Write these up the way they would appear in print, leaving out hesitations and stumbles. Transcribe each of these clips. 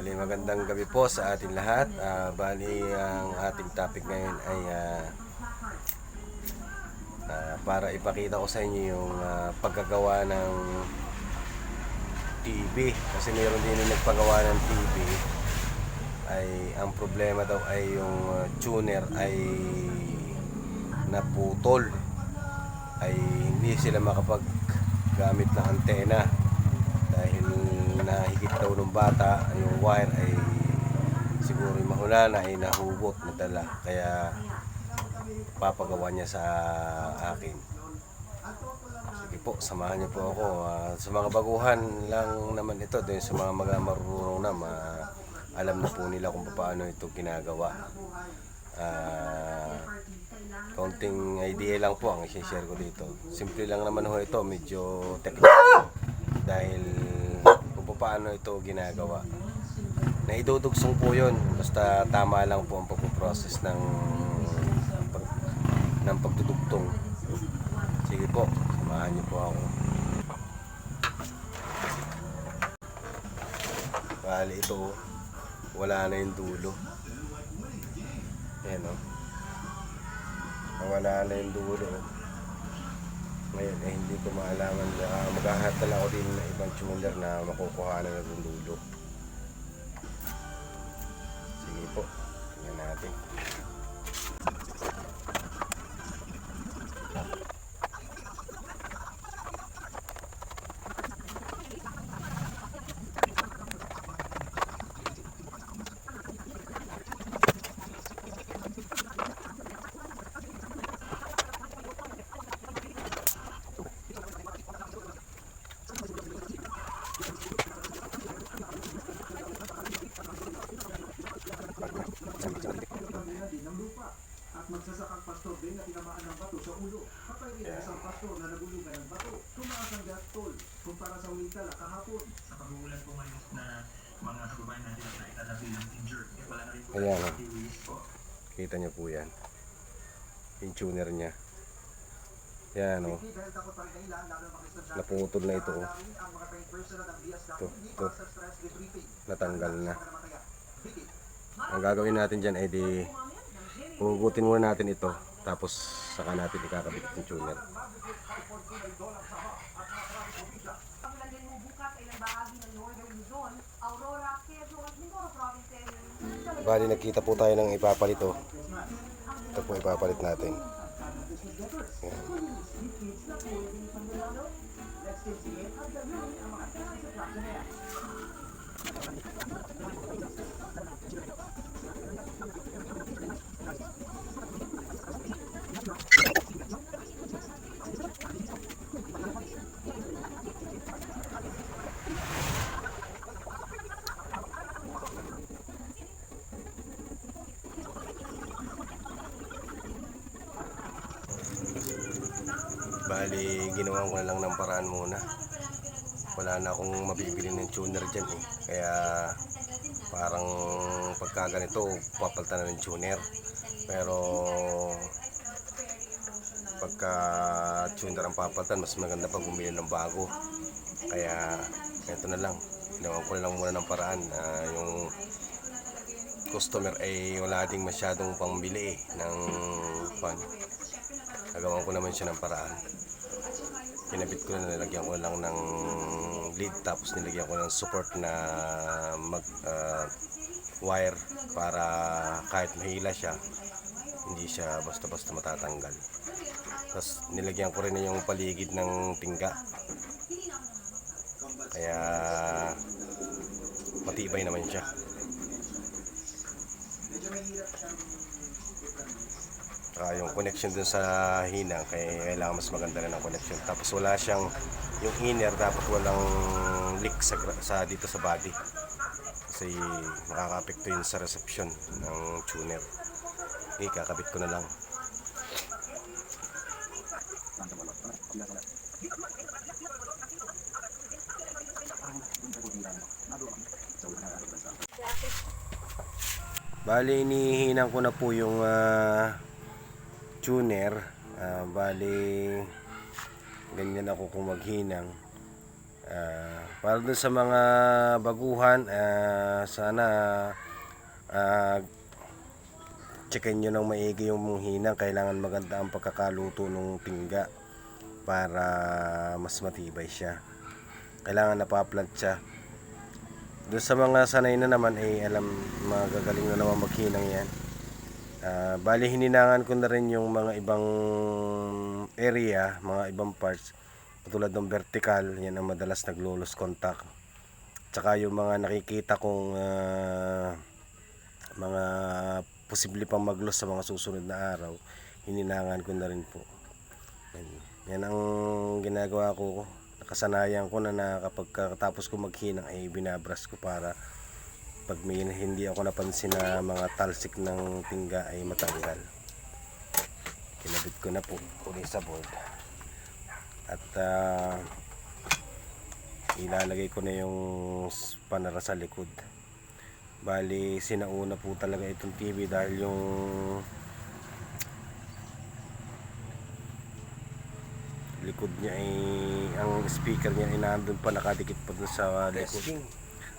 Bali, magandang gabi po sa ating lahat. Bali, ang ating topic ngayon ay para ipakita ko sa inyo yung paggagawa ng TV. Kasi mayroon din yung nagpagawa ng TV. Ay, ang problema daw ay yung tuner ay naputol. Ay hindi sila makapaggamit ng antena dahil nahigit daw ng bata yung wire ay siguro yung mahula na ay nahugot na dala, kaya papagawa niya sa akin. Sige po, samahan niyo po ako. Sa mga baguhan lang naman ito, doon sa mga marunong na alam na po nila kung paano ito ginagawa. Kaunting idea lang po ang i-share ko dito. Simple lang naman ho ito, medyo technical dahil kung paano ito ginagawa. Naidudugsong po yun, basta tama lang po ang pagpuprocess ng pagdudugtong. Sige po, samahan niyo po ako. Bali ito, wala na yung dulo. Ayan o. Wala na yung dulo. Ngayon eh hindi ko maalaman. Maghahatal ako din ng ibang tuner na makukuha na ng dulo. Sige po, tingnan natin. Ng lupa at magsasakang pastor din na tinamaan ng bato sa ulo. Patay rin ang isang pastor na nabulugan ng bato. Tumaas ang gas toll kumpara sa Wintala kahapon. Sa pag-uulan po ngayon na mga kababayan natin na itatabi ng injured. Wala na rin po Ayan, activities po. kita niyo po yan, yung tuner niya. Yan o, naputol na ito o. Ito, natanggal na. Ang gagawin natin dyan ay di hugutin muna natin ito, tapos saka natin ikakabit yung tuner. Bali, nagkita po tayo ng ipapalit o. Ito po ipapalit natin. Yan. Bali, ginawa ko na lang ng paraan muna. Wala na akong mabibili ng tuner dyan eh. Kaya parang pagka ganito, papalitan na ng tuner. Pero pagka tuner ang papalitan, mas maganda pag bumili ng bago. Kaya ito na lang. Ginawa ko na lang muna ng paraan. Yung customer ay wala ding masyadong pambili eh, ng pan. Nagawa ko naman siya ng paraan. Pinabit ko na, nilagyan ko lang ng lead, tapos nilagyan ko ng support na wire para kahit mahila siya, hindi siya basta-basta matatanggal. Tapos nilagyan ko rin yung paligid ng tingga. Kaya matibay naman siya. Yung connection dun sa hinang, kaya kailangan mas maganda rin ang connection. Tapos wala siyang, yung inner dapat walang leak sa dito sa body, kasi makaka-apekto yun sa reception ng tuner. Kakabit ko na lang. Bali, inihinang ko na po yung tuner. Bali, ganyan ako kung maghinang. Para dun sa mga baguhan, sana checkin nyo ng maigi yung hinang. Kailangan maganda ang pagkakaluto ng tingga para mas matibay siya. Kailangan napaplant siya. Doon sa mga sanay na naman alam, magagaling na naman maghinang yan. Bali hininangan ko na rin yung mga ibang area, mga ibang parts, katulad ng vertical, yan ang madalas naglo-lose contact. Tsaka yung mga nakikita kong mga posible pang mag-loss sa mga susunod na araw, hininangan ko na rin po. Yan ang ginagawa ko. Nakasanayan ko na kapag katapos ko maghinang ay binabras ko para pag may hindi ako napansin na mga talsik ng tingga ay matanggal. Kinabit ko na po uli sa board. At ilalagay ko na yung panara sa likod. Bali sinauna po talaga itong TV dahil yung likod niya ay ang speaker niya ay nandun pa, nakadikit pa dun sa likod.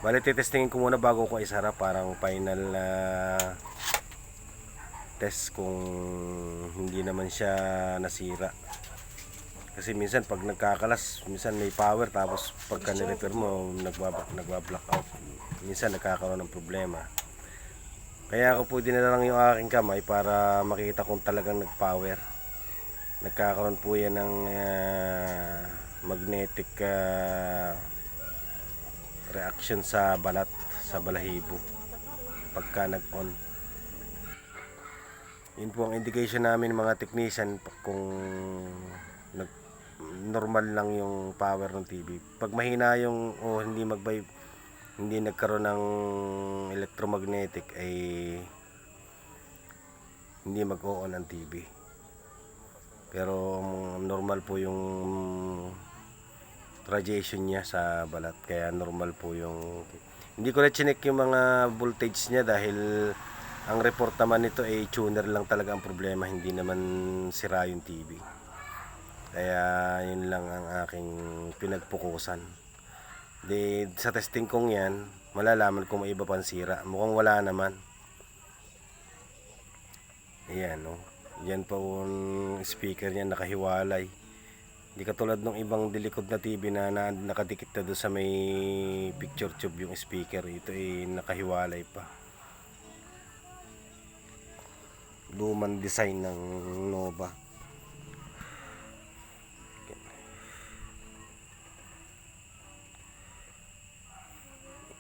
Bali titestingin ko muna bago ko isara, parang final test kung hindi naman siya nasira. Kasi minsan pag nagkakalas, minsan may power tapos pagka ni-repair mo nagwa-blackout. Minsan nagkakaroon ng problema. Kaya ako po dinala lang yung aking kamay para makita kung talagang nag-power. Nagkakaroon po yan ng magnetic reaction sa balat, sa balahibo pagka nag-on. Yun po ang indication namin mga technician kung normal lang yung power ng TV. Pag mahina yung hindi nagkaroon ng electromagnetic ay hindi mag-on ang TV. Pero normal po yung radiation niya sa balat, kaya normal po yung, hindi ko na chinek yung mga voltage niya dahil ang report naman nito ay tuner lang talaga ang problema, hindi naman sira yung TV. Kaya yun lang ang aking pinagpukusan. Sa testing kong yan, malalaman kung may iba pang sira. Mukhang wala naman. Ayan, no? Yan po ang speaker niya, nakahiwalay. Hindi katulad ng ibang dilikod na TV na nakadikit na doon sa may picture tube yung speaker. Ito ay nakahiwalay pa. Lumang design ng Nova.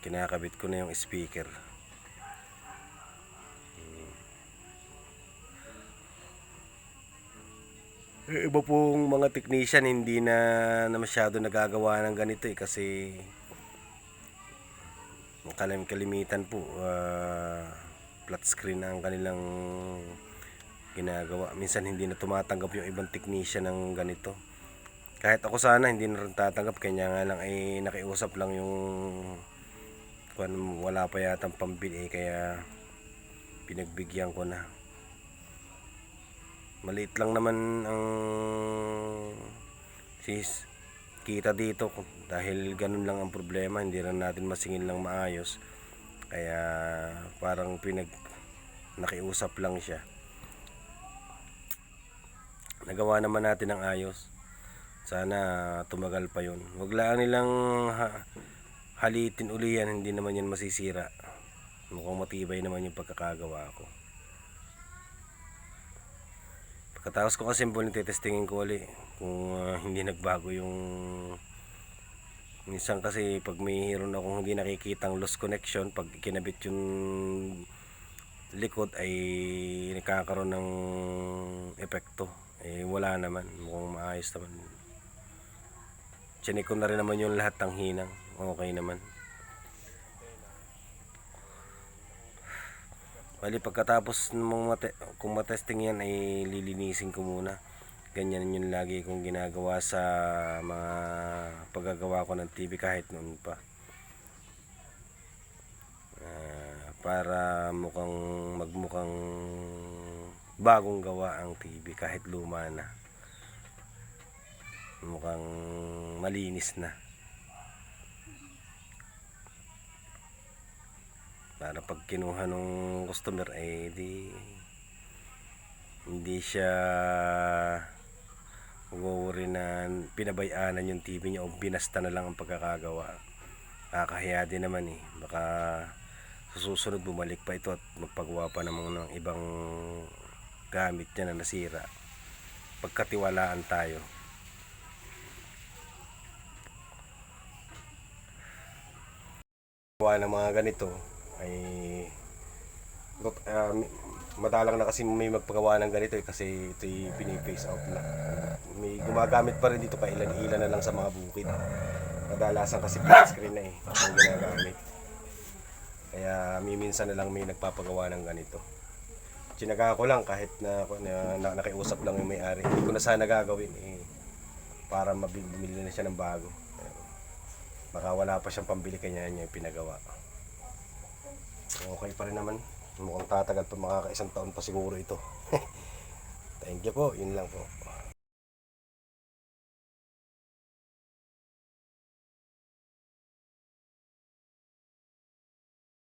Kinakabit ko na yung speaker. Iba pong mga technician hindi na masyado nagagawa ng ganito kasi kalimitan po flat screen ang kanilang ginagawa. Minsan hindi na tumatanggap yung ibang technician ng ganito. Kahit ako sana hindi na rin tatanggap, kanya nga lang ay nakiusap lang yung wala pa yatang pambili kaya pinagbigyan ko na. Maliit lang naman ang kita dito dahil ganun lang ang problema, hindi rin natin masingil lang maayos, kaya parang nakiusap lang siya. Nagawa naman natin ng ayos, sana tumagal pa yun. Wag lang nilang halitin uli yan, hindi naman yan masisira. Mukhang matibay naman yung pagkakagawa ko. Pagkatapos ko kasi testingin ko ulit kung hindi nagbago yung minsan kasi pag mayroon akong hindi nakikitang loss connection, pag kinabit yung likod ay nakakaroon ng epekto. Wala naman, mukhang maayos naman. Chinik ko na rin naman yung lahat ng hinang, okay naman. Bali pagkatapos kung matesting yan ay lilinisin ko muna. Ganyan yun lagi kong ginagawa sa mga paggagawa ko ng TV kahit noon pa. Para magmukhang bagong gawa ang TV kahit luma na. Mukhang malinis na. Para pag kinuha nung customer ay hindi siya worry na pinabayaanan yung TV niya o binasta na lang ang pagkakagawa. Nakakahiya din naman eh. Baka sa susunod bumalik pa ito at magpagawa pa naman ng ibang gamit niya na nasira. Pagkatiwalaan tayo. Gawa ng mga ganito ay madalang na kasi may magpagawa ng ganito eh, kasi ito'y piniface out na. May gumagamit pa rin dito pa ilan-ilan na lang sa mga bukid. Kadalasan kasi flat screen na eh ang ginagamit. Kaya minsan na lang may nagpapagawa ng ganito. Tsinaga ko lang kahit na nakiusap lang yung may-ari. Hindi ko na sana gagawin eh, para mabili na siya ng bago. Pero baka wala pa siyang pambili kanya niya yung pinagawa. Okay pa rin naman. Mukhang tatagal pa, makaka1 taon pa siguro ito. Thank you po, yun lang po.